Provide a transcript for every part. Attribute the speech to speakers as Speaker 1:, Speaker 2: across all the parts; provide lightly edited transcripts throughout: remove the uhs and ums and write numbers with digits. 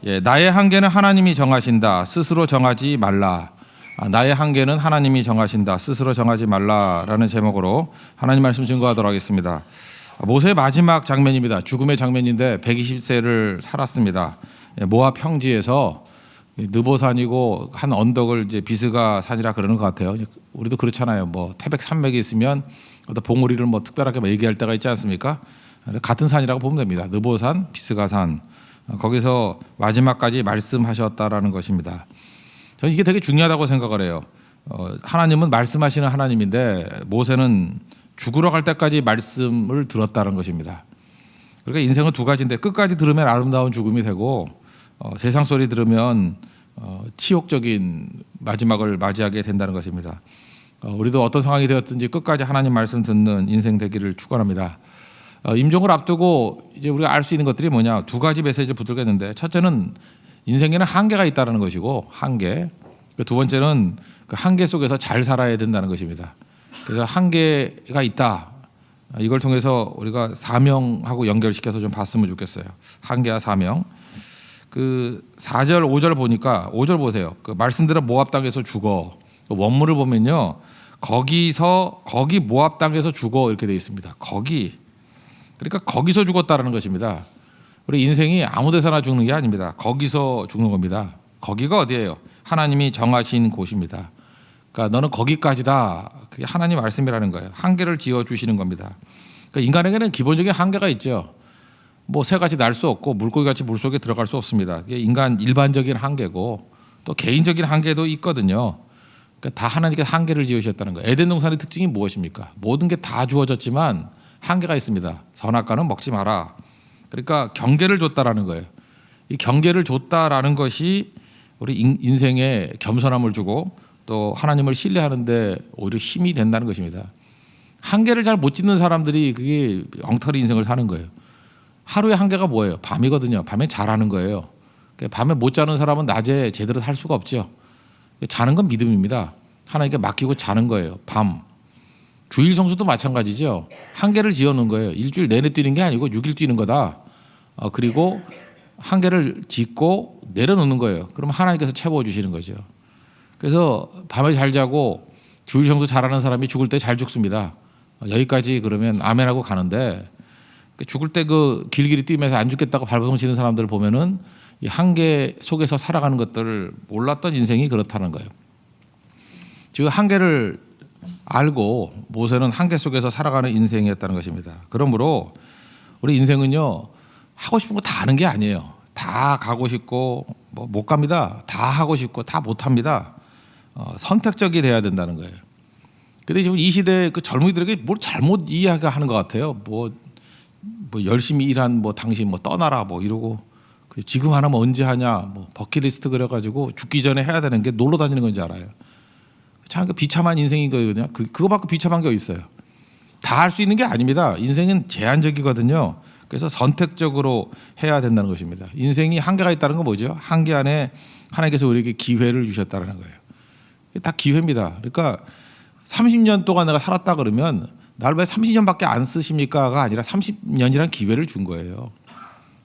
Speaker 1: 예, 나의 한계는 하나님이 정하신다. 스스로 정하지 말라. 나의 한계는 하나님이 정하신다. 스스로 정하지 말라라는 제목으로 하나님 말씀 증거하도록 하겠습니다. 모세의 마지막 장면입니다. 죽음의 장면인데 120세를 살았습니다. 모압 평지에서 느보산이고 한 언덕을 이제 비스가 산이라 그러는 것 같아요. 우리도 그렇잖아요. 뭐 태백 산맥이 있으면 어떤 봉우리를 뭐 특별하게 얘기할 때가 있지 않습니까? 같은 산이라고 보면 됩니다. 느보산, 비스가산. 거기서 마지막까지 말씀하셨다라는 것입니다. 저는 이게 되게 중요하다고 생각을 해요. 하나님은 말씀하시는 하나님인데 모세는 죽으러 갈 때까지 말씀을 들었다는 것입니다. 그러니까 인생은 두 가지인데 끝까지 들으면 아름다운 죽음이 되고 세상 소리 들으면 치욕적인 마지막을 맞이하게 된다는 것입니다. 우리도 어떤 상황이 되었든지 끝까지 하나님 말씀 듣는 인생 되기를 축원합니다. 임종을 앞두고 이제 우리가 알 수 있는 것들이 뭐냐, 두 가지 메시지를 붙들겠는데, 첫째는 인생에는 한계가 있다는 것이고 한계. 두 번째는 그 한계 속에서 잘 살아야 된다는 것입니다. 그래서 한계가 있다. 이걸 통해서 우리가 사명하고 연결시켜서 좀 봤으면 좋겠어요. 한계와 사명. 그 4절 5절 보니까 5절 보세요. 그 말씀대로 모압 땅에서 죽어. 원문을 보면요, 거기 모압 땅에서 죽어 이렇게 돼 있습니다. 그러니까 거기서 죽었다라는 것입니다. 우리 인생이 아무 데서나 죽는 게 아닙니다. 거기서 죽는 겁니다. 거기가 어디예요? 하나님이 정하신 곳입니다. 그러니까 너는 거기까지다. 그게 하나님 말씀이라는 거예요. 한계를 지어 주시는 겁니다. 그러니까 인간에게는 기본적인 한계가 있죠. 뭐 새같이 날 수 없고 물고기같이 물속에 들어갈 수 없습니다. 그게 인간 일반적인 한계고 또 개인적인 한계도 있거든요. 그러니까 다 하나님께서 한계를 지으셨다는 거예요. 에덴 동산의 특징이 무엇입니까? 모든 게 다 주어졌지만 한계가 있습니다. 선악과는 먹지 마라. 그러니까 경계를 줬다라는 거예요. 이 경계를 줬다라는 것이 우리 인생에 겸손함을 주고 또 하나님을 신뢰하는데 오히려 힘이 된다는 것입니다. 한계를 잘 못 짓는 사람들이 그게 엉터리 인생을 사는 거예요. 하루의 한계가 뭐예요? 밤이거든요. 밤에 자라는 거예요. 밤에 못 자는 사람은 낮에 제대로 살 수가 없죠. 자는 건 믿음입니다. 하나님께 맡기고 자는 거예요. 밤. 주일 성수도 마찬가지죠. 한계를 지어놓은 거예요. 일주일 내내 뛰는 게 아니고 6일 뛰는 거다. 그리고 한계를 짓고 내려놓는 거예요. 그럼 하나님께서 채워주시는 거죠. 그래서 밤에 잘 자고 주일 성수 잘하는 사람이 죽을 때 잘 죽습니다. 여기까지 그러면 아멘하고 가는데, 죽을 때 그 길길이 뛰면서 안 죽겠다고 발버둥 치는 사람들을 보면은 이 한계 속에서 살아가는 것들을 몰랐던 인생이 그렇다는 거예요. 즉 한계를 알고 모세는 한계 속에서 살아가는 인생이었다는 것입니다. 그러므로 우리 인생은요, 하고 싶은 거 다 하는 게 아니에요. 다 가고 싶고 뭐 못 갑니다. 다 하고 싶고 다 못 합니다. 선택적이 돼야 된다는 거예요. 근데 지금 이 시대 그 젊은이들에게 뭘 잘못 이해하는 것 같아요. 뭐 열심히 일한 뭐 당신 뭐 떠나라 뭐 이러고, 지금 하나면 언제 하냐, 뭐 버킷리스트 그려가지고 죽기 전에 해야 되는 게 놀러 다니는 건지 알아요. 참 그 비참한 인생인 거거든요. 그거밖에 비참한 게 있어요. 다 할 수 있는 게 아닙니다. 인생은 제한적이거든요. 그래서 선택적으로 해야 된다는 것입니다. 인생이 한계가 있다는 건 뭐죠? 한계 안에 하나님께서 우리에게 기회를 주셨다는 거예요. 다 기회입니다. 그러니까 30년 동안 내가 살았다 그러면 날 왜 30년밖에 안 쓰십니까가 아니라 30년이란 기회를 준 거예요.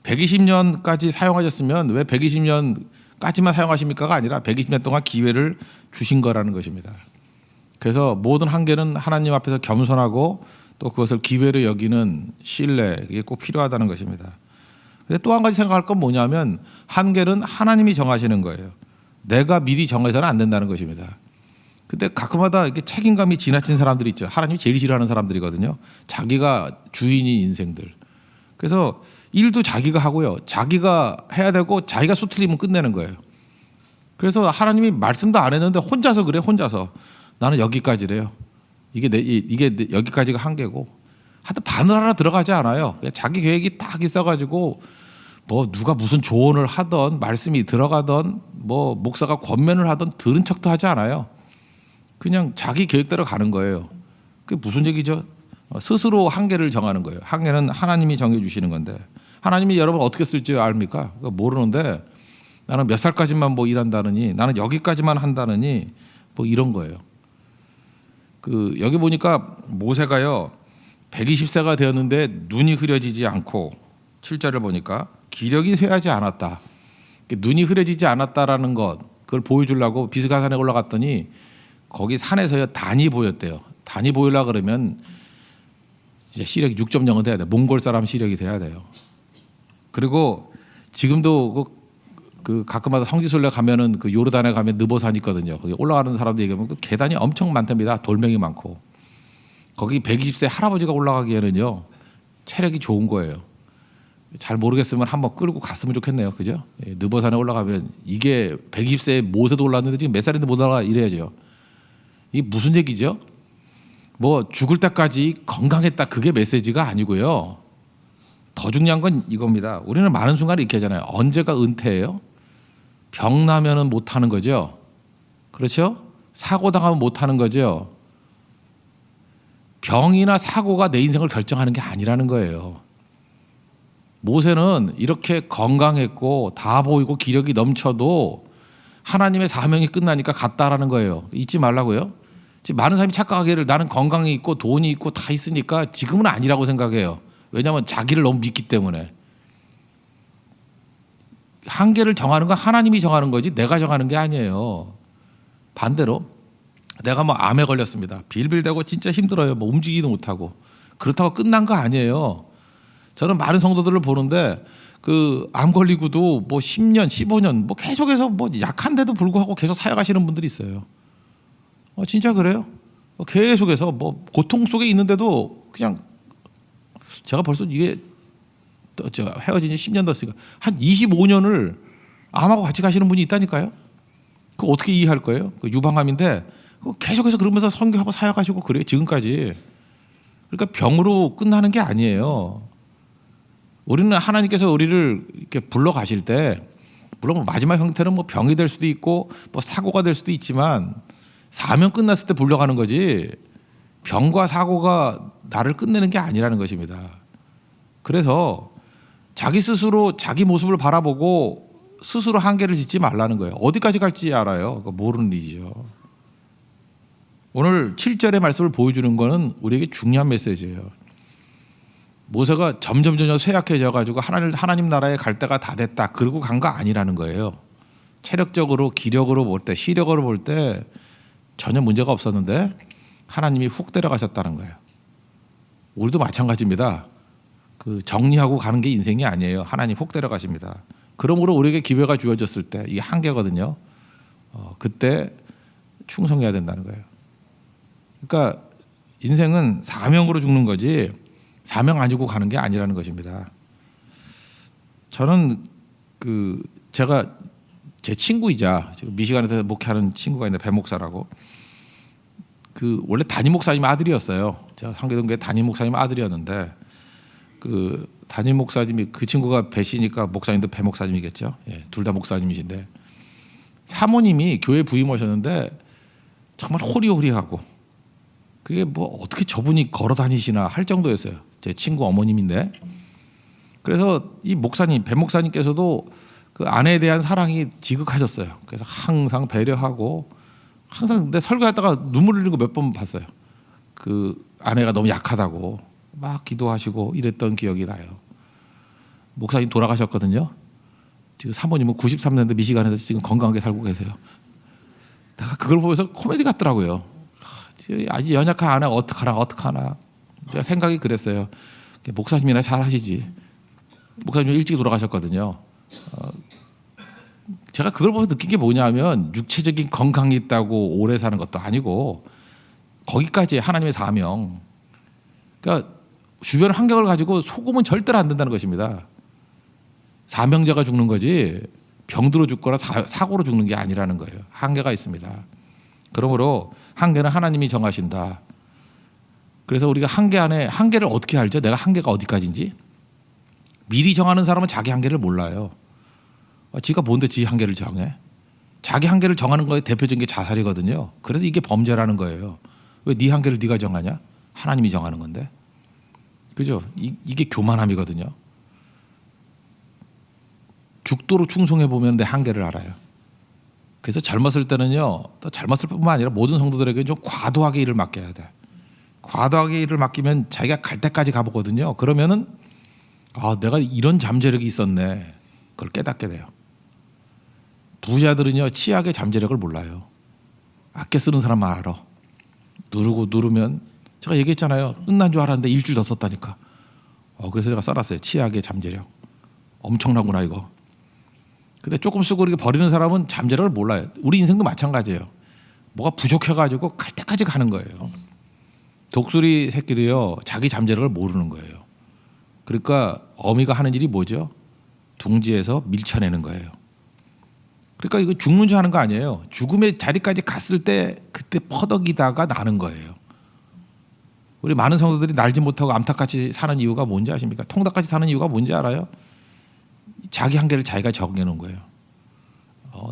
Speaker 1: 120년까지 사용하셨으면 왜 120년까지만 사용하십니까가 아니라 120년 동안 기회를 주신 거라는 것입니다. 그래서 모든 한계는 하나님 앞에서 겸손하고 또 그것을 기회로 여기는 신뢰, 이게 꼭 필요하다는 것입니다. 근데 또 한 가지 생각할 건 뭐냐면 한계는 하나님이 정하시는 거예요. 내가 미리 정해서는 안 된다는 것입니다. 근데 가끔마다 이렇게 책임감이 지나친 사람들이 있죠. 하나님이 제일 싫어하는 사람들이거든요. 자기가 주인인 인생들. 그래서 일도 자기가 하고요. 자기가 해야 되고 자기가 수틀리면 끝내는 거예요. 그래서 하나님이 말씀도 안 했는데 혼자서 그래. 혼자서 나는 여기까지래요. 이게 여기까지가 한계고, 하여튼 바늘 하나 들어가지 않아요. 자기 계획이 딱 있어가지고 뭐 누가 무슨 조언을 하던 말씀이 들어가던 뭐 목사가 권면을 하던 들은 척도 하지 않아요. 그냥 자기 계획대로 가는 거예요. 그게 무슨 얘기죠? 스스로 한계를 정하는 거예요. 한계는 하나님이 정해 주시는 건데, 하나님이 여러분 어떻게 쓸지 압니까? 모르는데 나는 몇 살까지만 뭐 일한다느니, 나는 여기까지만 한다느니 뭐 이런 거예요. 여기 보니까 모세가요 120세가 되었는데 눈이 흐려지지 않고, 7절을 보니까 기력이 쇠하지 않았다. 눈이 흐려지지 않았다라는 것, 그걸 보여주려고 비스가산에 올라갔더니 거기 산에서 단이 보였대요. 단이 보이려 그러면 이제 시력이 6.0은 돼야 돼. 몽골 사람 시력이 돼야 돼요. 그리고 지금도 그 가끔마다 성지순례 가면은 그 요르단에 가면 느보산이 있거든요. 거기 올라가는 사람들 얘기하면 그 계단이 엄청 많답니다. 돌멩이 많고. 거기 120세 할아버지가 올라가기에는요 체력이 좋은 거예요. 잘 모르겠으면 한번 끌고 갔으면 좋겠네요. 그죠? 예, 느보산에 올라가면 이게 120세 모세도 올랐는데 지금 몇 살인데 못 올라가 이래야죠. 이게 무슨 얘기죠? 뭐 죽을 때까지 건강했다 그게 메시지가 아니고요. 더 중요한 건 이겁니다. 우리는 많은 순간에 이렇게 하잖아요. 언제가 은퇴예요? 병 나면은 못 하는 거죠. 그렇죠? 사고 당하면 못 하는 거죠. 병이나 사고가 내 인생을 결정하는 게 아니라는 거예요. 모세는 이렇게 건강했고 다 보이고 기력이 넘쳐도 하나님의 사명이 끝나니까 갔다라는 거예요. 잊지 말라고요. 지금 많은 사람이 착각하기를 나는 건강이 있고 돈이 있고 다 있으니까 지금은 아니라고 생각해요. 왜냐하면 자기를 너무 믿기 때문에. 한계를 정하는 건 하나님이 정하는 거지 내가 정하는 게 아니에요. 반대로 내가 뭐 암에 걸렸습니다. 빌빌대고 진짜 힘들어요. 뭐 움직이지도 못하고. 그렇다고 끝난 거 아니에요. 저는 많은 성도들을 보는데 그 암 걸리고도 뭐 10년, 15년 뭐 계속해서 뭐 약한데도 불구하고 계속 사역하시는 분들이 있어요. 진짜 그래요. 계속해서 뭐 고통 속에 있는데도 그냥 제가 벌써 이게 제가 헤어진 지 10년 됐으니까 한 25년을 암하고 같이 가시는 분이 있다니까요. 그거 어떻게 이해할 거예요? 그 유방암인데 계속해서 그러면서 선교하고 사역하시고 그래요. 지금까지. 그러니까 병으로 끝나는 게 아니에요. 우리는 하나님께서 우리를 이렇게 불러가실 때 물론 마지막 형태는 뭐 병이 될 수도 있고 뭐 사고가 될 수도 있지만 사명 끝났을 때 불러가는 거지 병과 사고가 나를 끝내는 게 아니라는 것입니다. 그래서 자기 스스로 자기 모습을 바라보고 스스로 한계를 짓지 말라는 거예요. 어디까지 갈지 알아요. 모르는 일이죠. 오늘 7절의 말씀을 보여주는 것은 우리에게 중요한 메시지예요. 모세가 점점 쇠약해져 가지고 하나님 나라에 갈 때가 다 됐다. 그러고 간 거 아니라는 거예요. 체력적으로 기력으로 볼 때 시력으로 볼 때 전혀 문제가 없었는데 하나님이 훅 데려가셨다는 거예요. 우리도 마찬가지입니다. 그 정리하고 가는 게 인생이 아니에요. 하나님 훅 데려가십니다. 그러므로 우리에게 기회가 주어졌을 때 이게 한계거든요. 그때 충성해야 된다는 거예요. 그러니까 인생은 사명으로 죽는 거지 사명 안 주고 가는 게 아니라는 것입니다. 저는 제가 제 친구이자 미시간에서 목회하는 친구가 있는데 배 목사라고 원래 담임 목사님 아들이었어요. 제가 상계동교회 담임 목사님 아들이었는데 그 담임 목사님이 그 친구가 배시니까 목사님도 배 목사님이겠죠. 예, 둘 다 목사님이신데 사모님이 교회 부임하셨는데 정말 호리호리하고 그게 뭐 어떻게 저분이 걸어 다니시나 할 정도였어요. 제 친구 어머님인데 그래서 이 목사님 배 목사님께서도 그 아내에 대한 사랑이 지극하셨어요. 그래서 항상 배려하고 항상 근데 설교하다가 눈물 흘리는 거 몇 번 봤어요. 그 아내가 너무 약하다고 막 기도하시고 이랬던 기억이 나요. 목사님 돌아가셨거든요. 지금 사모님은 93년도 미시간에서 지금 건강하게 살고 계세요. 내가 그걸 보면서 코미디 같더라고요. 아주 연약한 아내가 어떡하나. 제가 생각이 그랬어요. 목사님이나 잘 하시지. 목사님 일찍 돌아가셨거든요. 제가 그걸 보면서 느낀 게 뭐냐면 육체적인 건강이 있다고 오래 사는 것도 아니고 거기까지 하나님의 사명. 그러니까 주변 환경을 가지고 속으면 절대로 안 된다는 것입니다. 사명자가 죽는 거지 병들어 죽거나 사고로 죽는 게 아니라는 거예요. 한계가 있습니다. 그러므로 한계는 하나님이 정하신다. 그래서 우리가 한계 안에 한계를 어떻게 알죠? 내가 한계가 어디까지인지. 미리 정하는 사람은 자기 한계를 몰라요. 지가 뭔데 지 한계를 정해? 자기 한계를 정하는 거에 대표적인 게 자살이거든요. 그래서 이게 범죄라는 거예요. 왜 네 한계를 네가 정하냐? 하나님이 정하는 건데. 그죠? 이게 교만함이거든요. 죽도록 충성해 보면 내 한계를 알아요. 그래서 젊었을 때는요. 또 젊었을 뿐만 아니라 모든 성도들에게 좀 과도하게 일을 맡겨야 돼. 과도하게 일을 맡기면 자기가 갈 때까지 가보거든요. 그러면은 내가 이런 잠재력이 있었네. 그걸 깨닫게 돼요. 부자들은요 치약의 잠재력을 몰라요. 아껴 쓰는 사람만 알아. 누르면 제가 얘기했잖아요. 끝난 줄 알았는데 일주일 더 썼다니까. 그래서 제가 써놨어요. 치약의 잠재력. 엄청나구나 이거. 근데 조금 쓰고 이렇게 버리는 사람은 잠재력을 몰라요. 우리 인생도 마찬가지예요. 뭐가 부족해가지고 갈 때까지 가는 거예요. 독수리 새끼도요 자기 잠재력을 모르는 거예요. 그러니까 어미가 하는 일이 뭐죠? 둥지에서 밀쳐내는 거예요. 그러니까 이거 죽는 줄 아는 거 아니에요. 죽음의 자리까지 갔을 때 그때 퍼덕이다가 나는 거예요. 우리 많은 성도들이 날지 못하고 암탉같이 사는 이유가 뭔지 아십니까? 통닭같이 사는 이유가 뭔지 알아요? 자기 한계를 자기가 정해놓은 거예요.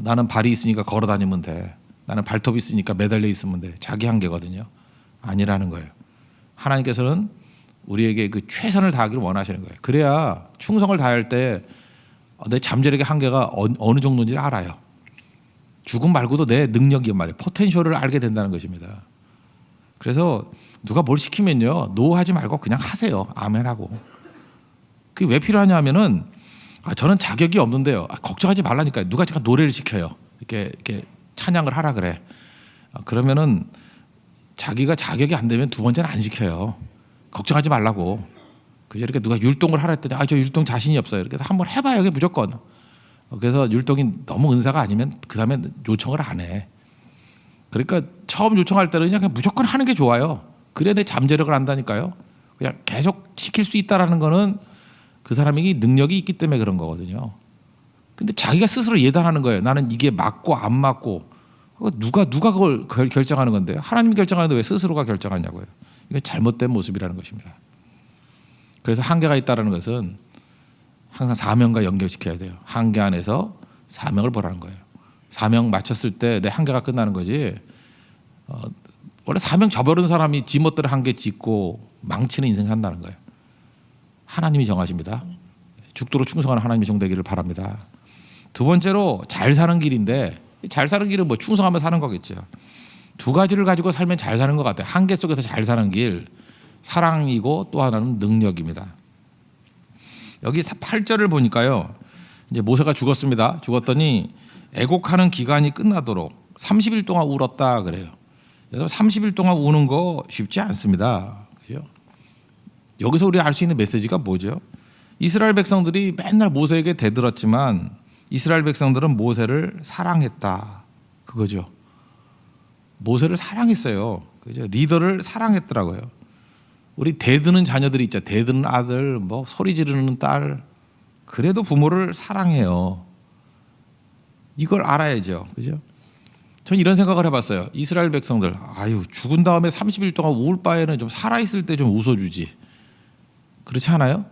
Speaker 1: 나는 발이 있으니까 걸어 다니면 돼. 나는 발톱이 있으니까 매달려 있으면 돼. 자기 한계거든요. 아니라는 거예요. 하나님께서는 우리에게 그 최선을 다하기를 원하시는 거예요. 그래야 충성을 다할 때 내 잠재력의 한계가 어느 정도인지를 알아요. 죽음 말고도 내 능력이 말이에요. 포텐셜을 알게 된다는 것입니다. 그래서 누가 뭘 시키면요. 노하지 말고 그냥 하세요. 아멘하고. 그게 왜 필요하냐 하면은 저는 자격이 없는데요. 걱정하지 말라니까요. 누가 제가 노래를 시켜요. 이렇게 찬양을 하라 그래. 그러면은 자기가 자격이 안 되면 두 번째는 안 시켜요. 걱정하지 말라고. 이렇게 누가 율동을 하라 했더니 저 율동 자신이 없어요. 이렇게 한번 해봐요. 이게 무조건. 그래서 율동이 너무 은사가 아니면 그 다음에 요청을 안 해. 그러니까 처음 요청할 때는 그냥 무조건 하는 게 좋아요. 그래야 내 잠재력을 안다니까요. 그냥 계속 시킬 수 있다라는 거는 그 사람이 능력이 있기 때문에 그런 거거든요. 근데 자기가 스스로 예단하는 거예요. 나는 이게 맞고 안 맞고. 누가 그걸 결정하는 건데요. 하나님이 결정하는데 왜 스스로가 결정하냐고요. 이건 잘못된 모습이라는 것입니다. 그래서 한계가 있다는 것은 항상 사명과 연결시켜야 돼요. 한계 안에서 사명을 보라는 거예요. 사명 마쳤을 때 내 한계가 끝나는 거지. 원래 사명 저버린 사람이 지멋대로 한계 짓고 망치는 인생 산다는 거예요. 하나님이 정하십니다. 죽도록 충성하는 하나님의 종 되기를 바랍니다. 두 번째로 잘 사는 길인데 잘 사는 길은 뭐 충성하며 사는 거겠죠. 두 가지를 가지고 살면 잘 사는 것 같아요. 한계 속에서 잘 사는 길. 사랑이고 또 하나는 능력입니다. 여기 8절을 보니까요. 이제 모세가 죽었습니다. 죽었더니 애곡하는 기간이 끝나도록 30일 동안 울었다 그래요. 여러분 30일 동안 우는 거 쉽지 않습니다. 그죠? 여기서 우리가 알 수 있는 메시지가 뭐죠? 이스라엘 백성들이 맨날 모세에게 대들었지만 이스라엘 백성들은 모세를 사랑했다. 그거죠. 모세를 사랑했어요. 그죠? 리더를 사랑했더라고요. 우리 대드는 자녀들이 있죠. 대드는 아들, 뭐 소리 지르는 딸. 그래도 부모를 사랑해요. 이걸 알아야죠. 그죠? 전 이런 생각을 해봤어요. 이스라엘 백성들, 죽은 다음에 30일 동안 울 바에는 좀 살아있을 때 좀 웃어주지. 그렇지 않아요?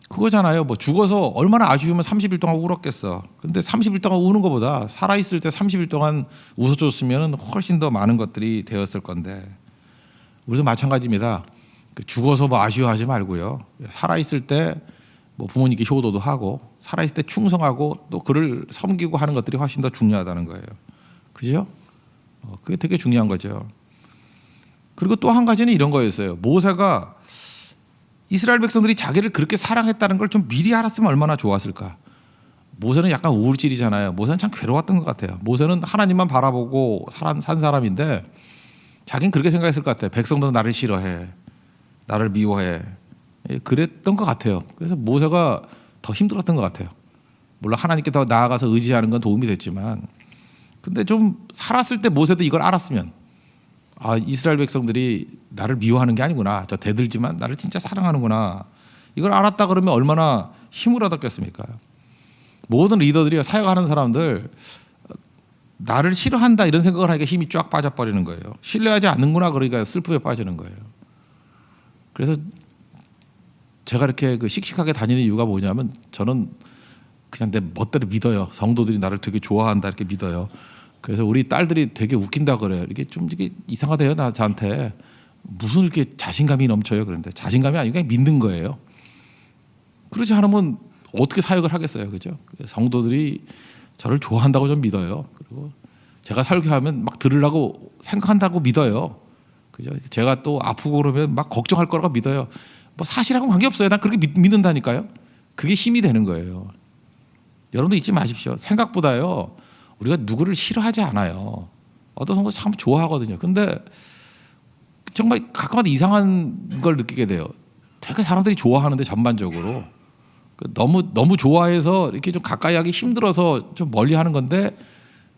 Speaker 1: 그거잖아요. 뭐 죽어서 얼마나 아쉬우면 30일 동안 울었겠어. 근데 30일 동안 우는 것보다 살아있을 때 30일 동안 웃어줬으면 훨씬 더 많은 것들이 되었을 건데. 우리도 마찬가지입니다. 죽어서 뭐 아쉬워하지 말고요. 살아있을 때 뭐 부모님께 효도도 하고 살아있을 때 충성하고 또 그를 섬기고 하는 것들이 훨씬 더 중요하다는 거예요. 그죠? 그게 되게 중요한 거죠. 그리고 또 한 가지는 이런 거였어요. 모세가 이스라엘 백성들이 자기를 그렇게 사랑했다는 걸 좀 미리 알았으면 얼마나 좋았을까. 모세는 약간 우울질이잖아요. 모세는 참 괴로웠던 것 같아요. 모세는 하나님만 바라보고 산 사람인데 자기는 그렇게 생각했을 것 같아요. 백성들은 나를 싫어해. 나를 미워해. 그랬던 것 같아요. 그래서 모세가 더 힘들었던 것 같아요. 물론 하나님께 더 나아가서 의지하는 건 도움이 됐지만 근데 좀 살았을 때 모세도 이걸 알았으면 이스라엘 백성들이 나를 미워하는 게 아니구나. 저 대들지만 나를 진짜 사랑하는구나. 이걸 알았다 그러면 얼마나 힘을 얻었겠습니까? 모든 리더들이 사역하는 사람들 나를 싫어한다 이런 생각을 하니까 힘이 쫙 빠져버리는 거예요. 신뢰하지 않는구나 그러니까 슬픔에 빠지는 거예요. 그래서 제가 이렇게 씩씩하게 다니는 이유가 뭐냐면 저는 그냥 내 멋대로 믿어요. 성도들이 나를 되게 좋아한다 이렇게 믿어요. 그래서 우리 딸들이 되게 웃긴다 그래요. 이게 이상하대요. 저한테 무슨 이렇게 자신감이 넘쳐요. 그런데 자신감이 아니고 그냥 믿는 거예요. 그렇지 않으면 어떻게 사역을 하겠어요, 그죠? 성도들이 저를 좋아한다고 좀 믿어요. 그리고 제가 설교하면 막 들으려고 생각한다고 믿어요. 그죠? 제가 또 아프고 그러면 막 걱정할 거라고 믿어요. 뭐 사실하고는 관계없어요. 난 그렇게 믿는다니까요. 그게 힘이 되는 거예요. 여러분도 잊지 마십시오. 생각보다요 우리가 누구를 싫어하지 않아요. 어떤 성도 참 좋아하거든요. 근데 정말 가끔마다 이상한 걸 느끼게 돼요. 되게 사람들이 좋아하는데 전반적으로 너무 좋아해서 이렇게 좀 가까이 하기 힘들어서 좀 멀리 하는 건데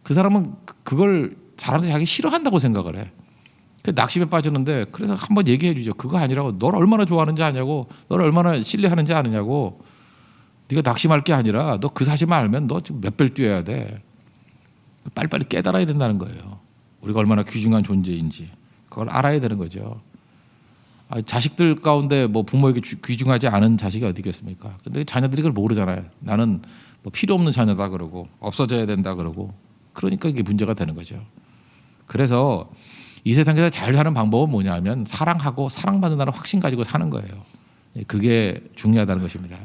Speaker 1: 그 사람은 그걸 사람들이 자기 싫어한다고 생각을 해. 낙심에 빠지는데 그래서 한번 얘기해 주죠. 그거 아니라고. 널 얼마나 좋아하는지 아냐고. 널 얼마나 신뢰하는지 아느냐고. 네가 낙심할 게 아니라 너 그 사실만 알면 너 지금 몇 배를 뛰어야 돼. 빨리빨리 깨달아야 된다는 거예요. 우리가 얼마나 귀중한 존재인지 그걸 알아야 되는 거죠. 자식들 가운데 뭐 부모에게 귀중하지 않은 자식이 어디 있겠습니까? 근데 자녀들이 그걸 모르잖아요. 나는 뭐 필요 없는 자녀다 그러고 없어져야 된다 그러고 그러니까 이게 문제가 되는 거죠. 그래서 이 세상에서 잘 사는 방법은 뭐냐면 사랑하고 사랑받는다는 확신 가지고 사는 거예요. 그게 중요하다는 것입니다.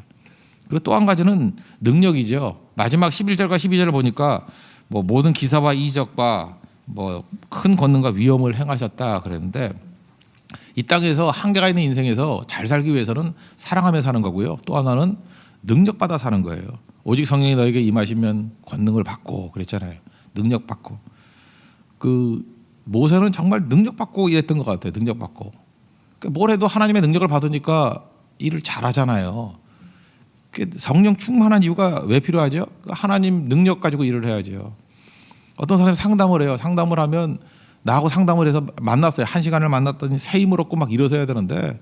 Speaker 1: 그리고 또 한 가지는 능력이죠. 마지막 11절과 12절을 보니까 뭐 모든 기사와 이적과 뭐 큰 권능과 위엄을 행하셨다 그랬는데 이 땅에서 한계가 있는 인생에서 잘 살기 위해서는 사랑하며 사는 거고요. 또 하나는 능력받아 사는 거예요. 오직 성령이 너에게 임하시면 권능을 받고 그랬잖아요. 능력 받고. 그 모세는 정말 능력 받고 일했던 것 같아요. 능력 받고. 그러니까 뭘 해도 하나님의 능력을 받으니까 일을 잘하잖아요. 성령 충만한 이유가 왜 필요하죠? 하나님 능력 가지고 일을 해야죠. 어떤 사람이 상담을 해요. 상담을 하면 나하고 상담을 해서 만났어요. 1시간을 만났더니 새 힘을 얻고 막 일어서야 되는데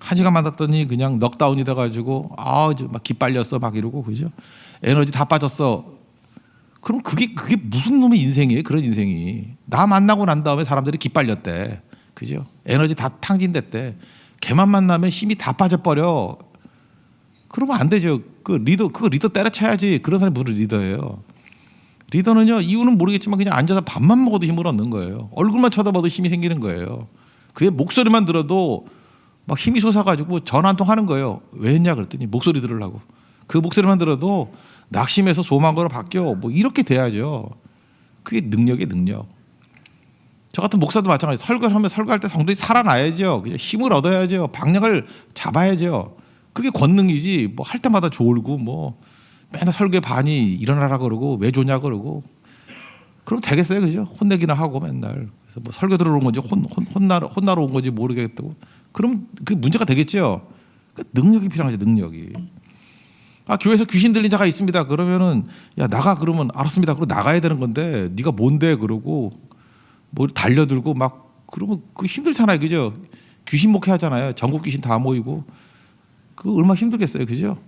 Speaker 1: 1시간 만났더니 그냥 넉다운이 돼가지고 막 기빨렸어 막 이러고 그죠? 에너지 다 빠졌어. 그럼 그게 무슨 놈의 인생이에요? 그런 인생이. 나 만나고 난 다음에 사람들이 기빨렸대. 그죠? 에너지 다 탕진됐대. 걔만 만나면 힘이 다 빠져버려. 그러면 안 되죠. 그거 리더 때려쳐야지. 그런 사람이 무슨 리더예요. 리더는요 이유는 모르겠지만 그냥 앉아서 밥만 먹어도 힘을 얻는 거예요. 얼굴만 쳐다봐도 힘이 생기는 거예요. 그의 목소리만 들어도 막 힘이 솟아가지고 전화 한 통 하는 거예요. 왜 했냐 그랬더니 목소리 들으려고. 그 목소리만 들어도 낙심해서 소망으로 바뀌어. 뭐 이렇게 돼야죠. 그게 능력이에요. 능력. 저 같은 목사도 마찬가지. 설교하면 설교할 때 성도들이 살아나야죠. 그냥 힘을 얻어야죠. 방향을 잡아야죠. 그게 권능이지. 뭐 할 때마다 졸고 뭐 맨날 설교에 반이 일어나라 그러고 왜 조냐 그러고 그럼 되겠어요, 그죠? 혼내기나 하고 맨날 그래서 뭐 설교 들으러 온 건지 혼나러 온 건지 모르겠다고 그럼 그 문제가 되겠죠. 그러니까 능력이 필요하죠, 능력이. 교회에서 귀신 들린 자가 있습니다. 그러면은 야 나가 그러면 알았습니다. 그러고 나가야 되는 건데 네가 뭔데 그러고 뭐 달려들고 막 그러면 그 힘들잖아요, 그죠? 귀신 목회하잖아요. 전국 귀신 다 모이고 그 얼마나 힘들겠어요, 그죠?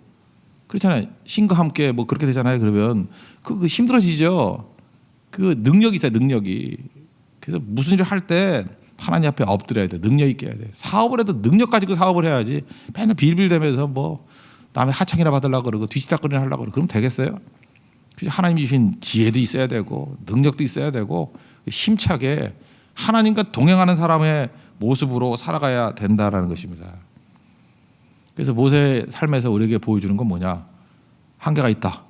Speaker 1: 그렇잖아요. 신과 함께 뭐 그렇게 되잖아요. 그러면 그 힘들어지죠. 그 능력이 있어요. 능력이. 그래서 무슨 일을 할 때 하나님 앞에 엎드려야 돼. 능력 있게 해야 돼. 사업을 해도 능력 가지고 사업을 해야지. 맨날 빌빌대면서 뭐 남의 하청이나 받으려고 그러고 뒤치다거리나 하려고 그러고 그러면 되겠어요? 그래서 하나님 주신 지혜도 있어야 되고 능력도 있어야 되고 힘차게 하나님과 동행하는 사람의 모습으로 살아가야 된다라는 것입니다. 그래서 모세의 삶에서 우리에게 보여주는 건 뭐냐? 한계가 있다.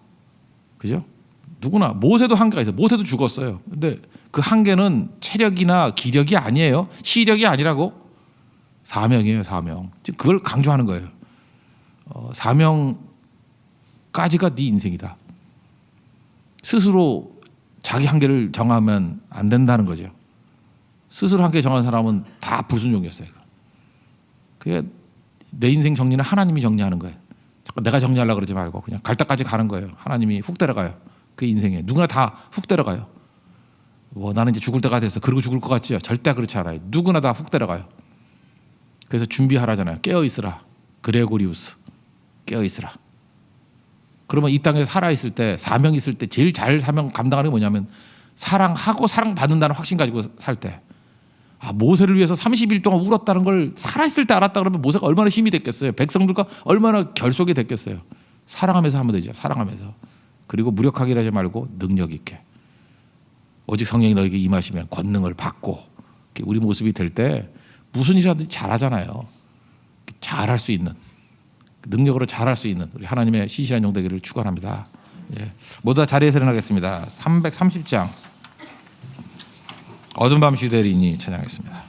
Speaker 1: 그죠? 누구나 모세도 한계가 있어요. 모세도 죽었어요. 근데 그 한계는 체력이나 기력이 아니에요. 시력이 아니라고. 사명이에요. 사명. 지금 그걸 강조하는 거예요. 사명까지가 네 인생이다. 스스로 자기 한계를 정하면 안 된다는 거죠. 스스로 한계 정한 사람은 다 불순종이었어요. 그게 내 인생 정리는 하나님이 정리하는 거예요. 내가 정리하려고 그러지 말고 그냥 갈 때까지 가는 거예요. 하나님이 훅 데려가요. 그 인생에 누구나 다 훅 데려가요. 뭐 나는 이제 죽을 때가 됐어. 그러고 죽을 것 같지요? 절대 그렇지 않아요. 누구나 다 훅 데려가요. 그래서 준비하라잖아요. 깨어 있으라. 그레고리우스. 깨어 있으라. 그러면 이 땅에 살아 있을 때 사명 있을 때 제일 잘 사명 감당하는 게 뭐냐면 사랑하고 사랑받는다는 확신 가지고 살 때. 모세를 위해서 30일 동안 울었다는 걸 살아있을 때 알았다 그러면 모세가 얼마나 힘이 됐겠어요. 백성들과 얼마나 결속이 됐겠어요. 사랑하면서 하면 되죠. 사랑하면서. 그리고 무력하게 하지 말고 능력 있게. 오직 성령이 너에게 임하시면 권능을 받고 우리 모습이 될 때 무슨 일이라든지 잘하잖아요. 잘할 수 있는 능력으로 잘할 수 있는 우리 하나님의 신실한 종 되기를 축원합니다. 모두 다 자리에서 일어나겠습니다. 330장 어둠 밤 시대리니 찬양했습니다.